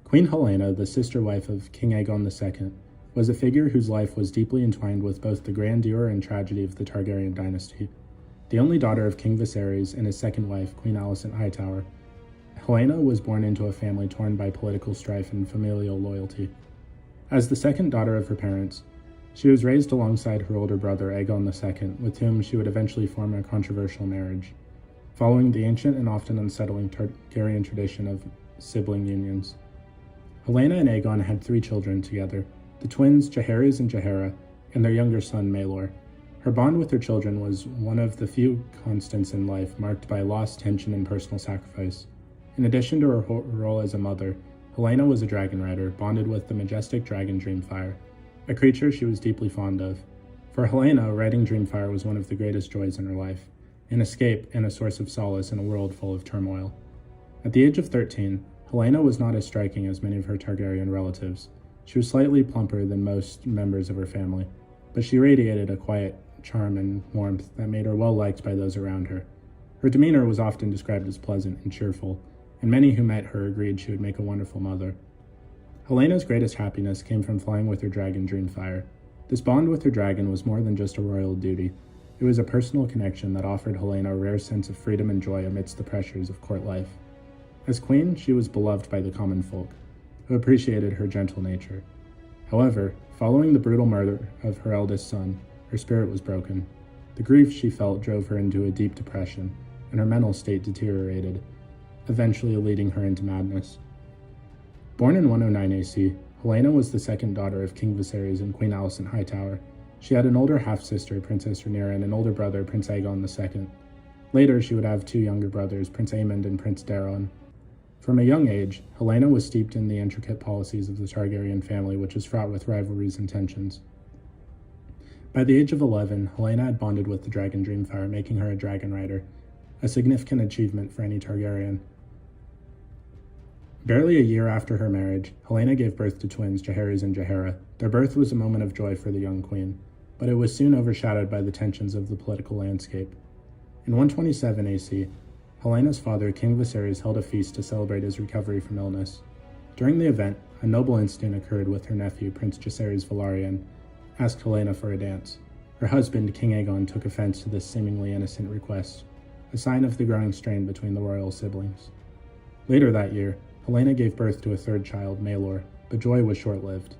Queen Helaena, the sister wife of King Aegon II, was a figure whose life was deeply entwined with both the grandeur and tragedy of the Targaryen dynasty. The only daughter of King Viserys and his second wife, Queen Alicent Hightower, Helaena was born into a family torn by political strife and familial loyalty. As the second daughter of her parents, she was raised alongside her older brother Aegon II, with whom she would eventually form a controversial marriage, following the ancient and often unsettling Targaryen tradition of sibling unions. Helaena and Aegon had 3 children together, the twins Jaehaerys and Jaehaera, and their younger son Maelor. Her bond with her children was one of the few constants in life marked by loss, tension, and personal sacrifice. In addition to her role as a mother, Helaena was a dragon rider, bonded with the majestic dragon Dreamfire, a creature she was deeply fond of. For Helaena, riding Dreamfire was one of the greatest joys in her life, an escape and a source of solace in a world full of turmoil. At the age of 13, Helaena was not as striking as many of her Targaryen relatives. She was slightly plumper than most members of her family, but she radiated a quiet charm and warmth that made her well liked by those around her. Her demeanor was often described as pleasant and cheerful, and many who met her agreed she would make a wonderful mother. Helena's greatest happiness came from flying with her dragon Dreamfire. This bond with her dragon was more than just a royal duty. It was a personal connection that offered Helaena a rare sense of freedom and joy amidst the pressures of court life. As queen, she was beloved by the common folk, who appreciated her gentle nature. However, following the brutal murder of her eldest son, her spirit was broken. The grief she felt drove her into a deep depression, and her mental state deteriorated, eventually leading her into madness. Born in 109 AC, Helaena was the second daughter of King Viserys and Queen Alicent Hightower. She had an older half-sister, Princess Rhaenyra, and an older brother, Prince Aegon II. Later, she would have 2 younger brothers, Prince Aemond and Prince Daeron. From a young age, Helaena was steeped in the intricate policies of the Targaryen family, which was fraught with rivalries and tensions. By the age of 11, Helaena had bonded with the dragon Dreamfire, making her a dragon rider, a significant achievement for any Targaryen. Barely a year after her marriage, Helaena gave birth to twins, Jaehaerys and Jaehaera. Their birth was a moment of joy for the young queen, but it was soon overshadowed by the tensions of the political landscape. In 127 AC, Helena's father, King Viserys, held a feast to celebrate his recovery from illness. During the event, a noble incident occurred with her nephew, Prince Jaehaerys Velaryon, asked Helaena for a dance. Her husband, King Aegon, took offense to this seemingly innocent request, a sign of the growing strain between the royal siblings. Later that year, Helaena gave birth to a third child, Maelor, but joy was short-lived.